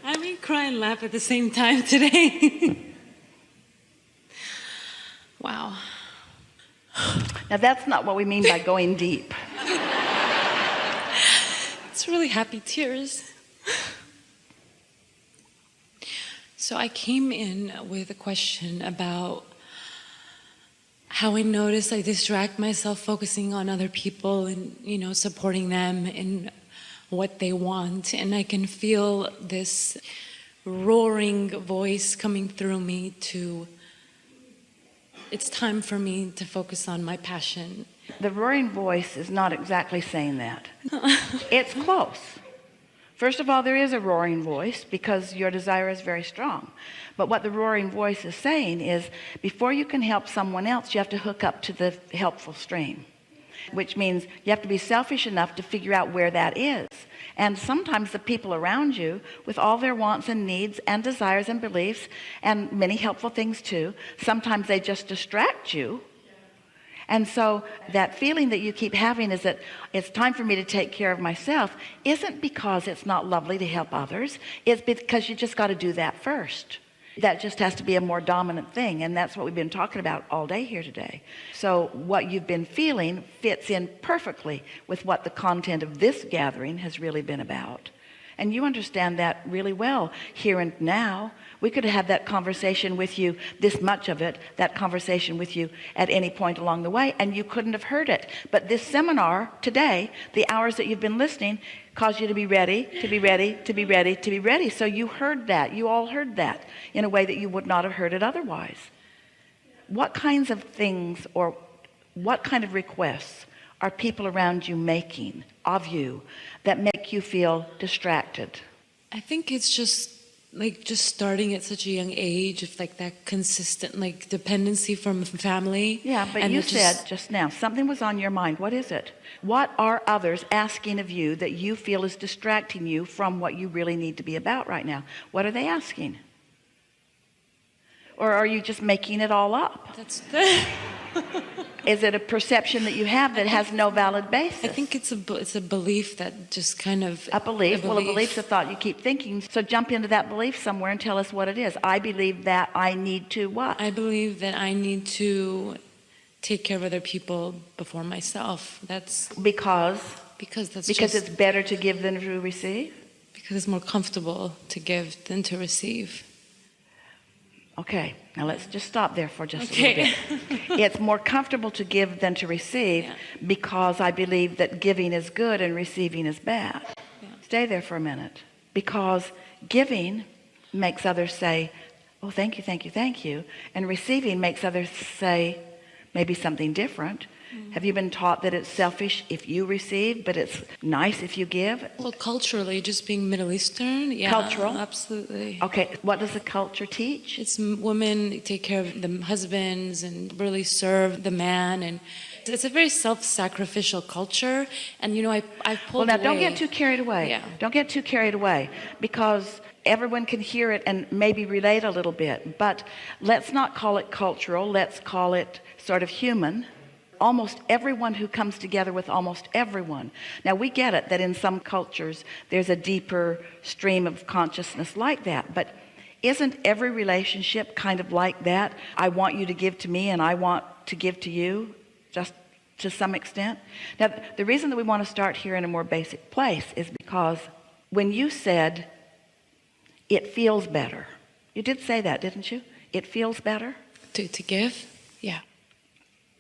I may cry and laugh at the same time today. Wow. Now that's not what we mean by going deep. It's really happy tears. So I came in with a question about how I notice I distract myself focusing on other people and, supporting them in what they want. And I can feel this roaring voice coming through me to, it's time for me to focus on my passion. The roaring voice is not exactly saying that. It's close. First of all, there is a roaring voice because your desire is very strong. But what the roaring voice is saying is, before you can help someone else, you have to hook up to the helpful stream, which means you have to be selfish enough to figure out where that is. And sometimes the people around you, with all their wants and needs and desires and beliefs and many helpful things too, sometimes they just distract you. And so that feeling that you keep having is that it's time for me to take care of myself isn't because it's not lovely to help others. It's because you just got to do that first. That just has to be a more dominant thing. And that's what we've been talking about all day here today. So what you've been feeling fits in perfectly with what the content of this gathering has really been about. And you understand that really well here and now. We could have had that conversation with you, this much of it, that conversation with you at any point along the way, and you couldn't have heard it. But this seminar today, the hours that you've been listening, caused you to be ready, to be ready, to be ready, to be ready. So you heard that. You all heard that in a way that you would not have heard it otherwise. What kinds of things or what kind of requests are people around you making of you that make you feel distracted? I think it's just starting at such a young age of that consistent dependency from family. Yeah, but you said just now something was on your mind. What is it? What are others asking of you that you feel is distracting you from what you really need to be about right now? What are they asking? Or are you just making it all up? Is it a perception that you have that has no valid basis? I think it's a belief that just kind of... A belief? Well, a belief's a thought you keep thinking. So jump into that belief somewhere and tell us what it is. I believe that I need to what? I believe that I need to take care of other people before myself. That's... Because it's better to give than to receive? Because it's more comfortable to give than to receive. Okay, now let's just stop there for just a little bit. It's more comfortable to give than to receive because I believe that giving is good and receiving is bad. Yeah. Stay there for a minute. Because giving makes others say, oh, thank you, thank you, thank you. And receiving makes others say maybe something different. Have you been taught that it's selfish if you receive, but it's nice if you give? Well, culturally, just being Middle Eastern, yeah. Cultural? Absolutely. Okay, what does the culture teach? It's women take care of the husbands and really serve the man, and it's a very self-sacrificial culture. And I pulled Well, now away. don't get too carried away. Yeah. Don't get too carried away because everyone can hear it and maybe relate a little bit. But let's not call it cultural. Let's call it sort of human. Almost everyone who comes together with almost everyone. Now we get it that in some cultures there's a deeper stream of consciousness like that, but isn't every relationship kind of like that? I want you to give to me and I want to give to you, just to some extent. Now the reason that we want to start here in a more basic place is because when you said it feels better, you did say that, didn't you? It feels better to give. Yeah.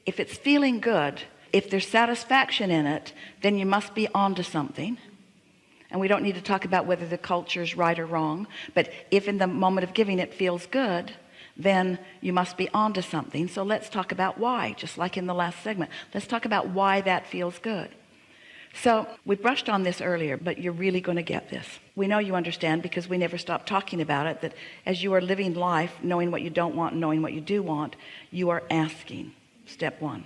If it's feeling good, if there's satisfaction in it, then you must be onto something. And we don't need to talk about whether the culture is right or wrong, but if in the moment of giving it feels good, then you must be onto something. So let's talk about why, just like in the last segment. Let's talk about why that feels good. So we brushed on this earlier, but you're really going to get this. We know you understand because we never stop talking about it, that as you are living life, knowing what you don't want and knowing what you do want, you are asking. Step one.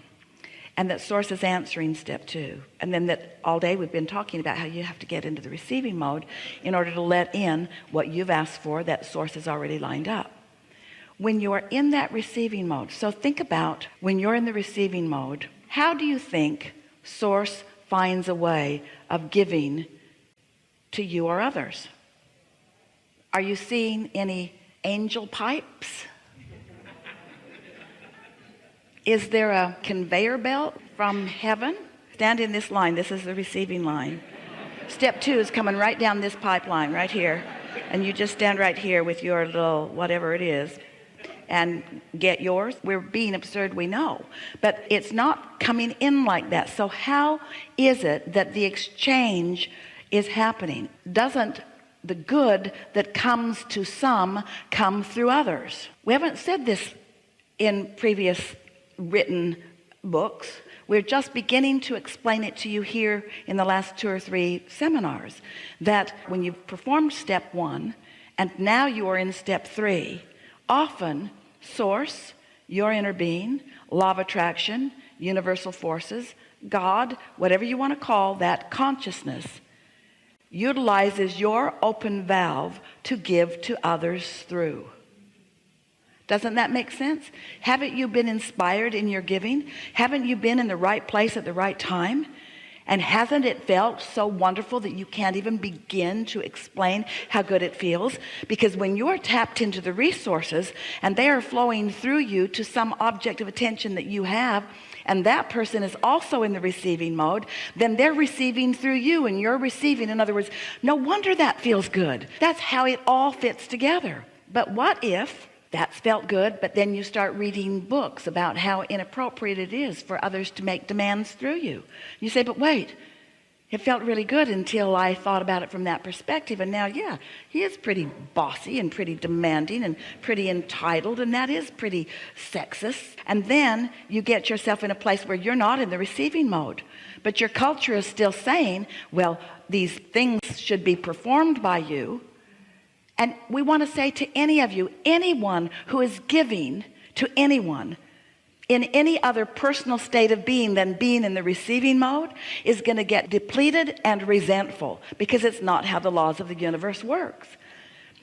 And that source is answering, step two. And then that all day we've been talking about how you have to get into the receiving mode in order to let in what you've asked for, that source is already lined up. When you're in that receiving mode, so think about when you're in the receiving mode, how do you think source finds a way of giving to you or others. Are you seeing any angel pipes? Is there a conveyor belt from heaven? Stand in this line. This is the receiving line. Step 2 is coming right down this pipeline right here. And you just stand right here with your little whatever it is and get yours. We're being absurd, we know, but it's not coming in like that. So how is it that the exchange is happening? Doesn't the good that comes to some come through others? We haven't said this in previous written books. We're just beginning to explain it to you here in the last 2 or 3 seminars, that when you've performed step 1 and now you are in step 3, often source, your inner being, law of attraction, universal forces, God, whatever you want to call that consciousness, utilizes your open valve to give to others through. Doesn't that make sense? Haven't you been inspired in your giving? Haven't you been in the right place at the right time? And hasn't it felt so wonderful that you can't even begin to explain how good it feels? Because when you're tapped into the resources and they are flowing through you to some object of attention that you have, and that person is also in the receiving mode, then they're receiving through you and you're receiving. In other words, no wonder that feels good. That's how it all fits together. But what if that's felt good, but then you start reading books about how inappropriate it is for others to make demands through you? You say, but wait, it felt really good until I thought about it from that perspective. And now, yeah, he is pretty bossy and pretty demanding and pretty entitled, and that is pretty sexist. And then you get yourself in a place where you're not in the receiving mode, but your culture is still saying, well, these things should be performed by you. And we want to say to any of you, anyone who is giving to anyone in any other personal state of being than being in the receiving mode is going to get depleted and resentful, because it's not how the laws of the universe works.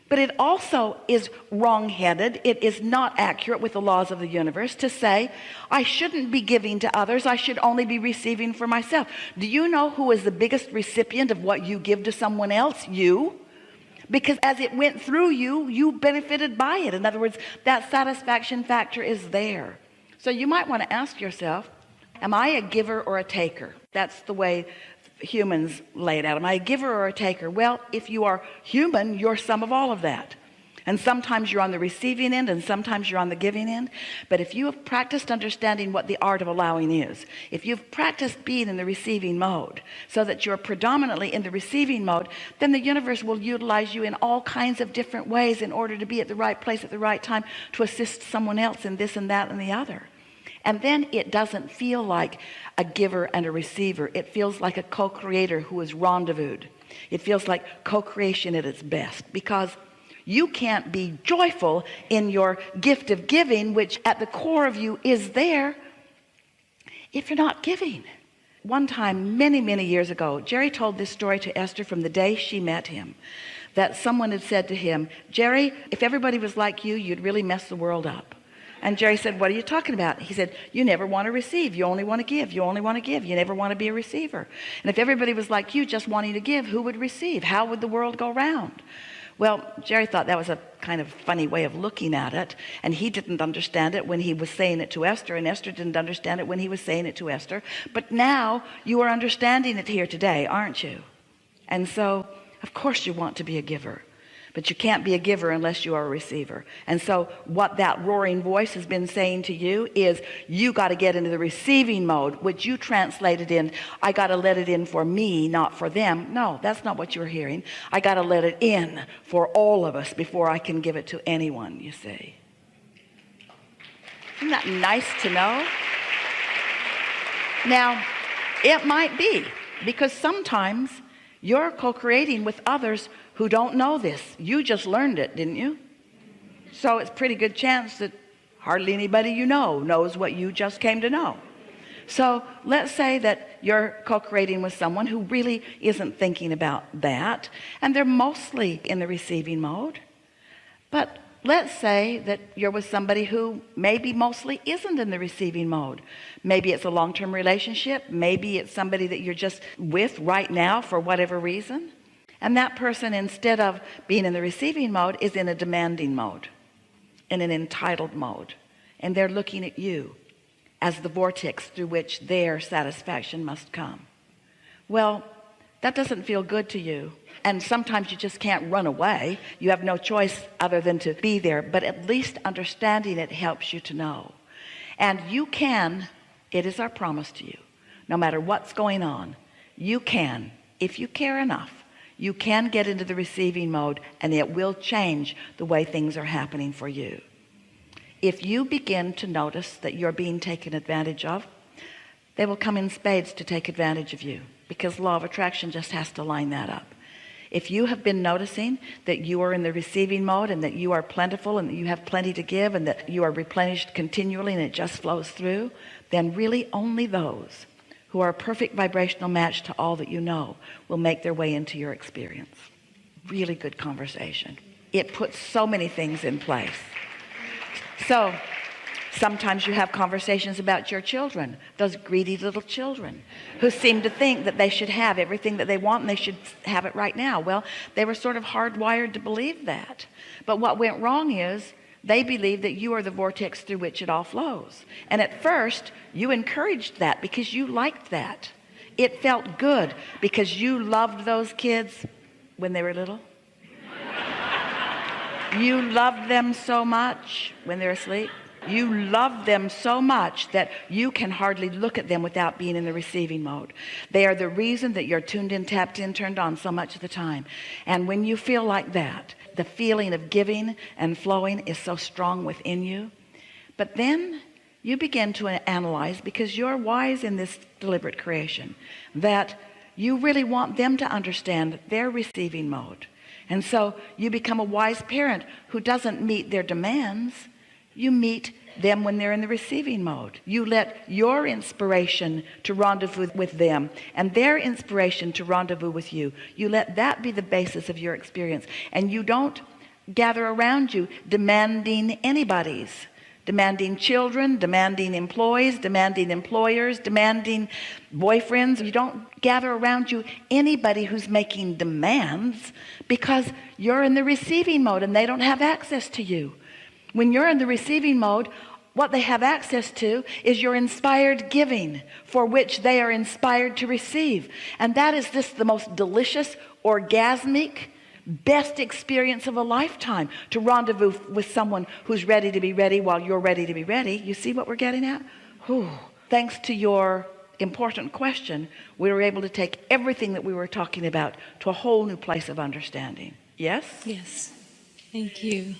But it also is wrong-headed. It is not accurate with the laws of the universe to say, I shouldn't be giving to others. I should only be receiving for myself. Do you know who is the biggest recipient of what you give to someone else? You. Because as it went through you, you benefited by it. In other words, that satisfaction factor is there. So you might want to ask yourself, am I a giver or a taker? That's the way humans lay it out. Am I a giver or a taker? Well, if you are human, you're some of all of that. And sometimes you're on the receiving end and sometimes you're on the giving end. But if you have practiced understanding what the art of allowing is, if you've practiced being in the receiving mode so that you're predominantly in the receiving mode, then the universe will utilize you in all kinds of different ways in order to be at the right place at the right time to assist someone else in this and that and the other. And then it doesn't feel like a giver and a receiver. It feels like a co-creator who is rendezvoused. It feels like co-creation at its best, because you can't be joyful in your gift of giving, which at the core of you is there, if you're not giving. One time, many, many years ago, Jerry told this story to Esther from the day she met him, that someone had said to him, Jerry, if everybody was like you, you'd really mess the world up. And Jerry said, what are you talking about? He said, you never want to receive. You only want to give. You only want to give. You never want to be a receiver. And if everybody was like you, just wanting to give, who would receive? How would the world go round? Well, Jerry thought that was a kind of funny way of looking at it, and he didn't understand it when he was saying it to Esther, and Esther didn't understand it when he was saying it to Esther. But now you are understanding it here today, aren't you? And so, of course you want to be a giver, but you can't be a giver unless you are a receiver. And so what that roaring voice has been saying to you is, you got to get into the receiving mode, which you translated in, I got to let it in for me, not for them. No, that's not what you're hearing. I got to let it in for all of us before I can give it to anyone, you see. Isn't that nice to know? Now, it might be, because sometimes you're co-creating with others who don't know this. You just learned it, didn't you? So it's a pretty good chance that hardly anybody you know knows what you just came to know. So let's say that you're co-creating with someone who really isn't thinking about that, and they're mostly in the receiving mode. But let's say that you're with somebody who maybe mostly isn't in the receiving mode. Maybe it's a long-term relationship. Maybe it's somebody that you're just with right now for whatever reason. And that person, instead of being in the receiving mode, is in a demanding mode, in an entitled mode. And they're looking at you as the vortex through which their satisfaction must come. Well, that doesn't feel good to you. And sometimes you just can't run away. You have no choice other than to be there. But at least understanding it helps you to know. And you can, it is our promise to you, no matter what's going on, you can, if you care enough, you can get into the receiving mode, and it will change the way things are happening for you. If you begin to notice that you're being taken advantage of, they will come in spades to take advantage of you, because law of attraction just has to line that up. If you have been noticing that you are in the receiving mode, and that you are plentiful, and that you have plenty to give, and that you are replenished continually and it just flows through, then really only those who are a perfect vibrational match to all that you know will make their way into your experience. Really good conversation. It puts so many things in place. So sometimes you have conversations about your children, those greedy little children who seem to think that they should have everything that they want and they should have it right now. Well, they were sort of hardwired to believe that. But what went wrong is they believe that you are the vortex through which it all flows. And at first, you encouraged that because you liked that. It felt good because you loved those kids when they were little. You loved them so much when they're asleep. You love them so much that you can hardly look at them without being in the receiving mode. They are the reason that you're tuned in, tapped in, turned on so much of the time. And when you feel like that, the feeling of giving and flowing is so strong within you. But then you begin to analyze, because you're wise in this deliberate creation, that you really want them to understand their receiving mode. And so you become a wise parent who doesn't meet their demands. You meet them when they're in the receiving mode. You let your inspiration to rendezvous with them and their inspiration to rendezvous with you. You let that be the basis of your experience. And you don't gather around you demanding anybody's. Demanding children, demanding employees, demanding employers, demanding boyfriends. You don't gather around you anybody who's making demands, because you're in the receiving mode and they don't have access to you. When you're in the receiving mode, what they have access to is your inspired giving, for which they are inspired to receive. And that is just the most delicious, orgasmic, best experience of a lifetime, to rendezvous with someone who's ready to be ready while you're ready to be ready. You see what we're getting at? Whew. Thanks to your important question, we were able to take everything that we were talking about to a whole new place of understanding. Yes? Yes. Thank you.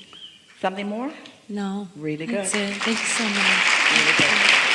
Something more? No. Really good. That's it. Thank you so much. Really good.